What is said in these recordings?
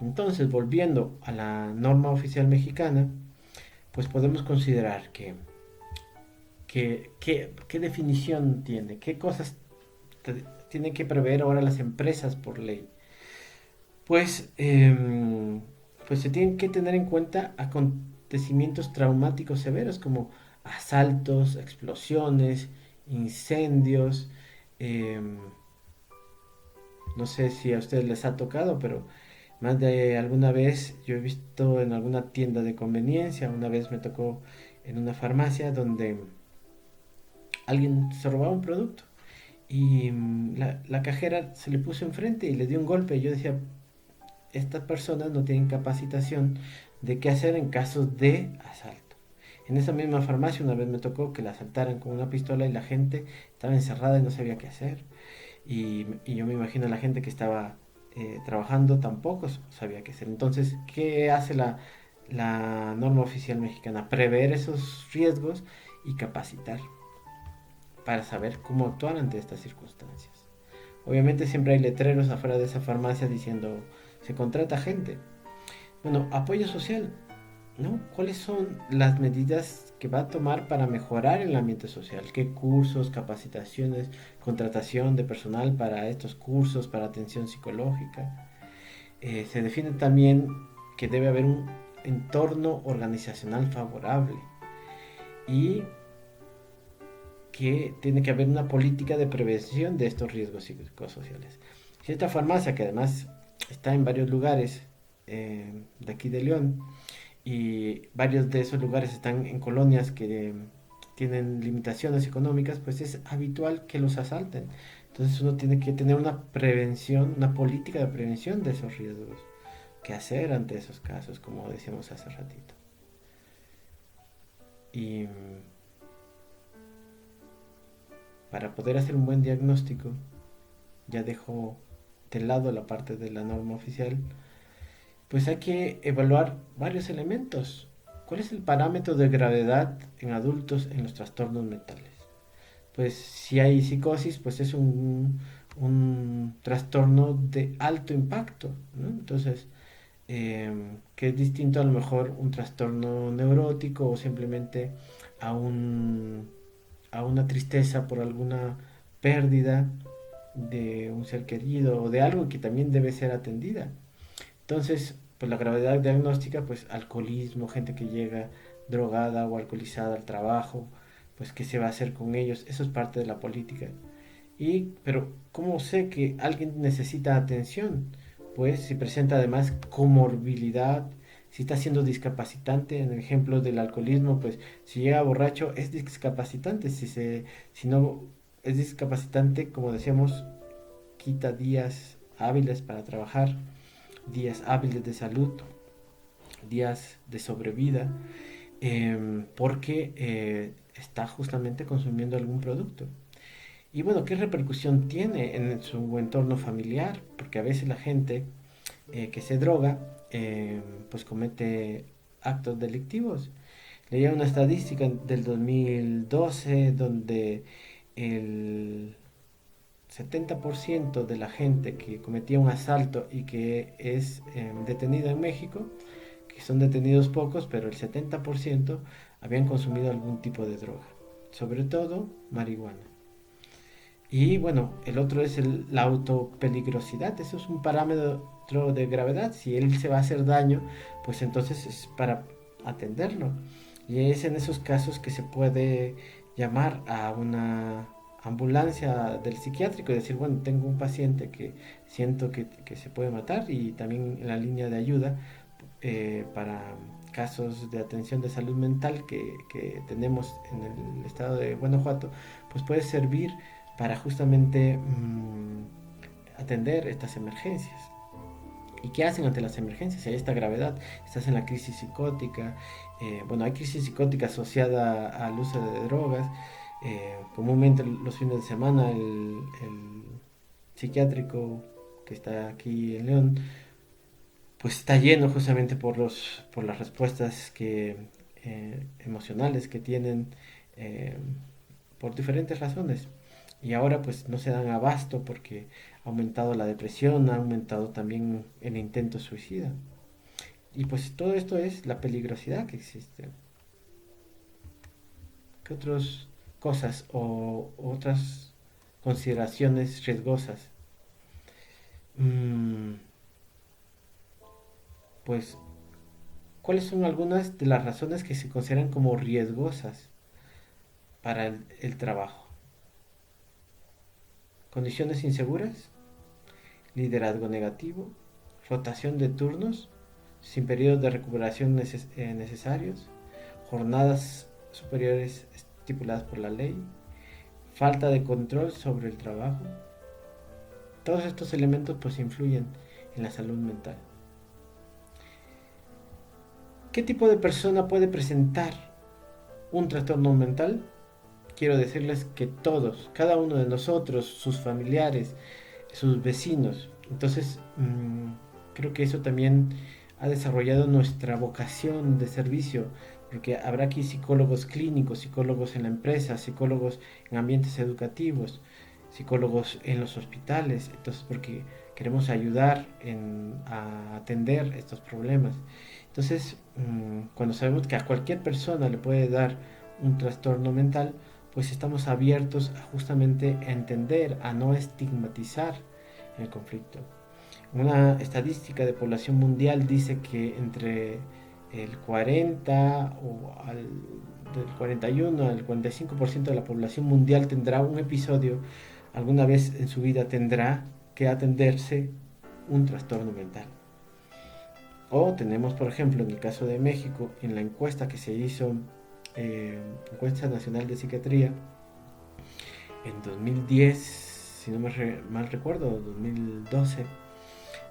Entonces, volviendo a la norma oficial mexicana, pues podemos considerar qué definición tiene, qué cosas tienen que prever ahora las empresas por ley. Pues, pues se tienen que tener en cuenta acontecimientos traumáticos severos como asaltos, explosiones, incendios. em, no sé si a ustedes les ha tocado, pero más de alguna vez yo he visto en alguna tienda de conveniencia, una vez me tocó en una farmacia donde alguien se robaba un producto y la cajera se le puso enfrente y le dio un golpe. Y yo decía, estas personas no tienen capacitación de qué hacer en casos de asalto. En esa misma farmacia una vez me tocó que la asaltaran con una pistola y la gente estaba encerrada y no sabía qué hacer. Y yo me imagino a la gente que estaba trabajando tampoco sabía qué hacer. Entonces, ¿qué hace la norma oficial mexicana? Prever esos riesgos y capacitar para saber cómo actuar ante estas circunstancias. Obviamente siempre hay letreros afuera de esa farmacia diciendo se contrata gente. Bueno, apoyo social, ¿no? ¿Cuáles son las medidas que va a tomar para mejorar el ambiente social? ¿Qué cursos, capacitaciones, contratación de personal para estos cursos, para atención psicológica? Se define también que debe haber un entorno organizacional favorable y que tiene que haber una política de prevención de estos riesgos psicosociales. Si esta farmacia, que además está en varios lugares de aquí de León, y varios de esos lugares están en colonias que tienen limitaciones económicas, pues es habitual que los asalten. Entonces uno tiene que tener una prevención, una política de prevención de esos riesgos. ¿Qué hacer ante esos casos, como decíamos hace ratito? Y para poder hacer un buen diagnóstico, ya dejo de lado la parte de la norma oficial, pues hay que evaluar varios elementos. ¿Cuál es el parámetro de gravedad en adultos en los trastornos mentales? Pues si hay psicosis, pues es un trastorno de alto impacto, ¿no? Entonces, que es distinto a lo mejor un trastorno neurótico o simplemente a, un, a una tristeza por alguna pérdida de un ser querido o de algo que también debe ser atendida. Entonces, pues la gravedad diagnóstica, pues alcoholismo, gente que llega drogada o alcoholizada al trabajo, pues qué se va a hacer con ellos, eso es parte de la política. Pero, ¿cómo sé que alguien necesita atención? Pues si presenta además comorbilidad, si está siendo discapacitante, en el ejemplo del alcoholismo, pues si llega borracho es discapacitante, si no es discapacitante, como decíamos, quita días hábiles para trabajar, días hábiles de salud, días de sobrevida, porque está justamente consumiendo algún producto. Y bueno, ¿qué repercusión tiene en su entorno familiar? Porque a veces la gente que se droga, pues comete actos delictivos. Leía una estadística del 2012 donde el 70% de la gente que cometía un asalto y que es detenida en México, que son detenidos pocos, pero el 70% habían consumido algún tipo de droga, sobre todo marihuana. Y bueno, el otro es la autopeligrosidad. Eso es un parámetro de gravedad. Si él se va a hacer daño, pues entonces es para atenderlo. Y es en esos casos que se puede llamar a una ambulancia del psiquiátrico y decir, bueno, tengo un paciente que siento que se puede matar, y también en la línea de ayuda para casos de atención de salud mental que tenemos en el estado de Guanajuato, pues puede servir para justamente atender estas emergencias. ¿Y qué hacen ante las emergencias? Si hay esta gravedad, estás en la crisis psicótica, bueno, hay crisis psicótica asociada al uso de drogas, comúnmente los fines de semana el psiquiátrico que está aquí en León, pues está lleno justamente por las respuestas emocionales que tienen, por diferentes razones. y ahora pues no se dan abasto porque ha aumentado la depresión, ha aumentado también el intento suicida. Y pues todo esto es la peligrosidad que existe. ¿Qué otras cosas o otras consideraciones riesgosas? Mm, pues, ¿cuáles son algunas de las razones que se consideran como riesgosas para el trabajo? Condiciones inseguras, liderazgo negativo, rotación de turnos sin periodos de recuperación necesarios, jornadas superiores estipuladas por la ley, falta de control sobre el trabajo. Todos estos elementos pues influyen en la salud mental. ¿Qué tipo de persona puede presentar un trastorno mental? Quiero decirles que todos, cada uno de nosotros, sus familiares, sus vecinos. Entonces, creo que eso también ha desarrollado nuestra vocación de servicio, porque habrá aquí psicólogos clínicos, psicólogos en la empresa, psicólogos en ambientes educativos, psicólogos en los hospitales, entonces porque queremos ayudar a atender estos problemas. Entonces, cuando sabemos que a cualquier persona le puede dar un trastorno mental, pues estamos abiertos justamente a entender, a no estigmatizar el conflicto. Una estadística de población mundial dice que entre el 40 o del 41 al 45% de la población mundial tendrá un episodio, alguna vez en su vida tendrá que atenderse un trastorno mental. O tenemos, por ejemplo, en el caso de México, en la encuesta que se hizo, encuesta nacional de psiquiatría, en 2010, si no me mal recuerdo, 2012,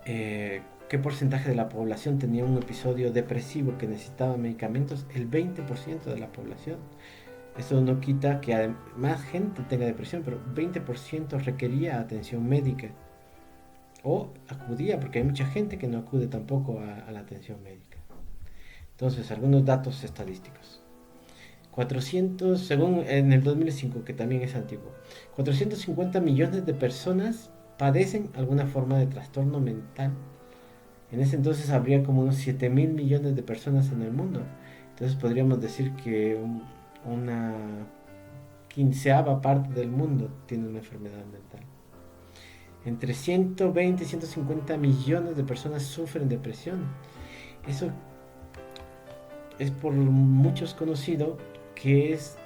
qué porcentaje de la población tenía un episodio depresivo que necesitaba medicamentos. El 20% de la población. Eso no quita que más gente tenga depresión, pero 20% requería atención médica o acudía, porque hay mucha gente que no acude tampoco a la atención médica. Entonces, algunos datos estadísticos. 400, según en el 2005, que también es antiguo, 450 millones de personas padecen alguna forma de trastorno mental. En ese entonces habría como unos 7 mil millones de personas en el mundo. Entonces podríamos decir que una quinceava parte del mundo tiene una enfermedad mental. Entre 120 y 150 millones de personas sufren depresión. Eso es por muchos conocido que es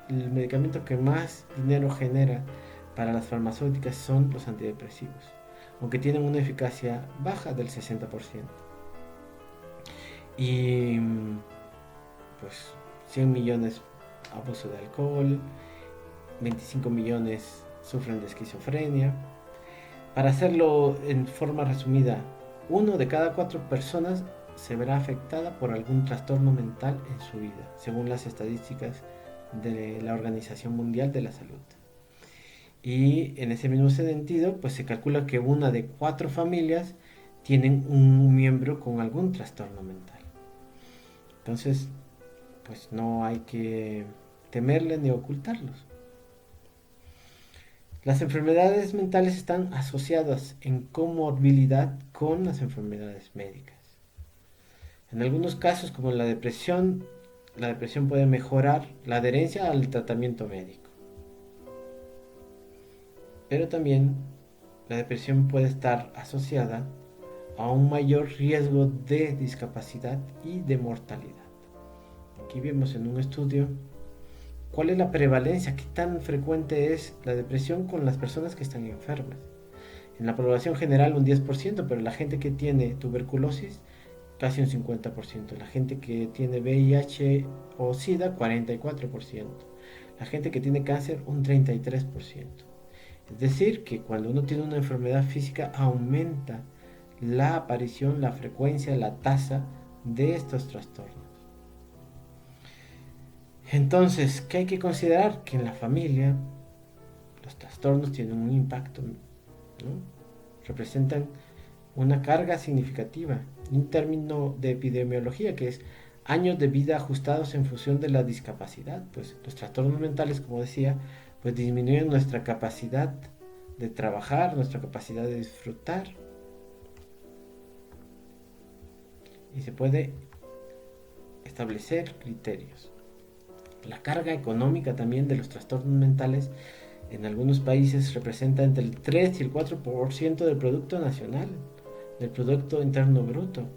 el medicamento que más dinero genera para las farmacéuticas son los antidepresivos, aunque tienen una eficacia baja del 60%. Y pues 100 millones abuso de alcohol, 25 millones sufren de esquizofrenia. Para hacerlo en forma resumida, uno de cada 4 personas se verá afectada por algún trastorno mental en su vida, según las estadísticas de la Organización Mundial de la Salud. Y en ese mismo sentido, pues se calcula que una de 4 familias tienen un miembro con algún trastorno mental. Entonces, pues no hay que temerle ni ocultarlos. Las enfermedades mentales están asociadas en comorbilidad con las enfermedades médicas. En algunos casos, como la depresión puede mejorar la adherencia al tratamiento médico. Pero también la depresión puede estar asociada a un mayor riesgo de discapacidad y de mortalidad. Aquí vemos en un estudio cuál es la prevalencia, qué tan frecuente es la depresión con las personas que están enfermas. En la población general un 10%, pero la gente que tiene tuberculosis casi un 50%. La gente que tiene VIH o SIDA 44%. La gente que tiene cáncer un 33%. Es decir, que cuando uno tiene una enfermedad física aumenta la aparición, la frecuencia, la tasa de estos trastornos. Entonces, ¿qué hay que considerar? Que en la familia los trastornos tienen un impacto, ¿no? Representan una carga significativa. Un término de epidemiología que es años de vida ajustados en función de la discapacidad. Pues los trastornos mentales, como decía, pues disminuyen nuestra capacidad de trabajar, nuestra capacidad de disfrutar. Y se puede establecer criterios. La carga económica también de los trastornos mentales en algunos países representa entre el 3 y el 4% del Producto Nacional, del Producto Interno Bruto.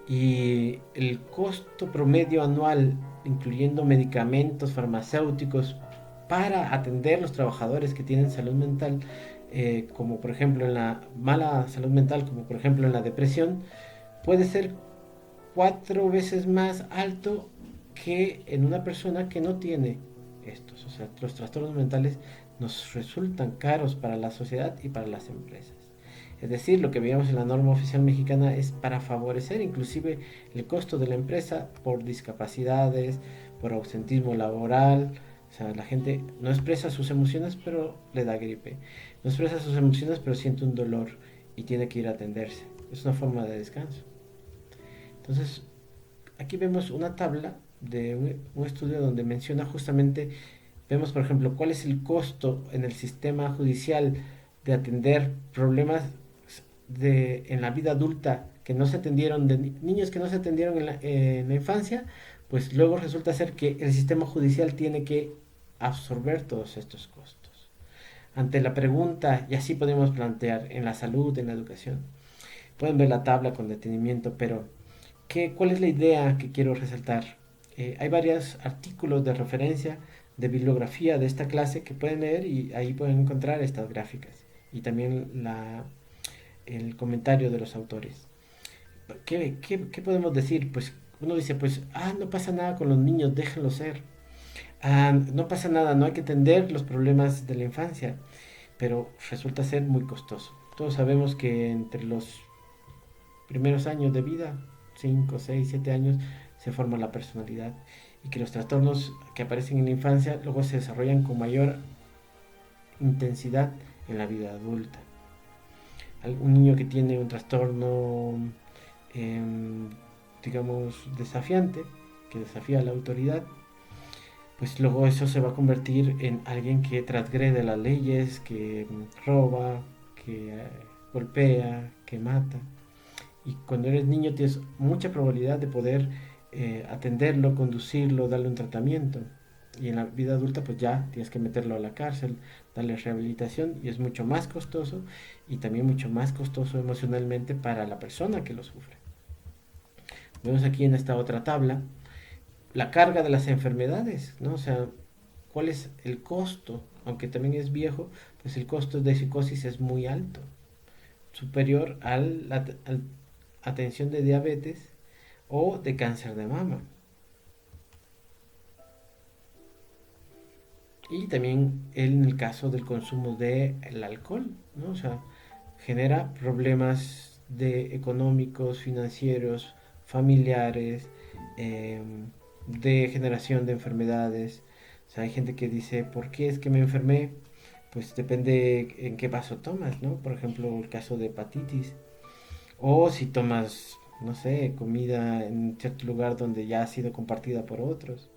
Y el costo promedio anual, incluyendo medicamentos farmacéuticos, para atender a los trabajadores que tienen salud mental, como por ejemplo en la mala salud mental, como por ejemplo en la depresión, puede ser 4 veces más alto que en una persona que no tiene estos. O sea, los trastornos mentales nos resultan caros para la sociedad y para las empresas. Es decir, lo que veíamos en la norma oficial mexicana es para favorecer inclusive el costo de la empresa por discapacidades, por ausentismo laboral. O sea, la gente no expresa sus emociones, pero le da gripe. No expresa sus emociones, pero siente un dolor y tiene que ir a atenderse. Es una forma de descanso. Entonces, aquí vemos una tabla de un estudio donde menciona justamente, vemos por ejemplo, cuál es el costo en el sistema judicial de atender problemas en la vida adulta que no se atendieron, de niños que no se atendieron en la infancia, pues luego resulta ser que el sistema judicial tiene que absorber todos estos costos. Ante la pregunta, y así podemos plantear en la salud, en la educación, pueden ver la tabla con detenimiento, pero ¿cuál es la idea que quiero resaltar? Hay varios artículos de referencia, de bibliografía de esta clase que pueden leer y ahí pueden encontrar estas gráficas y también el comentario de los autores. ¿Qué podemos decir? Pues uno dice, pues, no pasa nada con los niños, déjenlos ser. No pasa nada, no hay que atender los problemas de la infancia, pero resulta ser muy costoso. Todos sabemos que entre los primeros años de vida, 5 6 7 años, se forma la personalidad y que los trastornos que aparecen en la infancia luego se desarrollan con mayor intensidad en la vida adulta. Un niño que tiene un trastorno, eh, digamos, desafiante, que desafía a la autoridad, pues luego eso se va a convertir en alguien que transgrede las leyes, que roba, que golpea, que mata. Y cuando eres niño tienes mucha probabilidad de poder atenderlo, conducirlo, darle un tratamiento. Y en la vida adulta pues ya tienes que meterlo a la cárcel, darle rehabilitación y es mucho más costoso y también mucho más costoso emocionalmente para la persona que lo sufre. Vemos aquí en esta otra tabla la carga de las enfermedades, ¿no? O sea, ¿cuál es el costo? Aunque también es viejo, pues el costo de psicosis es muy alto, superior al atención de diabetes o de cáncer de mama. Y también en el caso del consumo del alcohol, ¿no? O sea, genera problemas económicos, financieros, familiares, eh, de generación de enfermedades. O sea, hay gente que dice, ¿por qué es que me enfermé? Pues depende en qué vaso tomas, ¿no? Por ejemplo, el caso de hepatitis. O si tomas, no sé, comida en cierto lugar donde ya ha sido compartida por otros.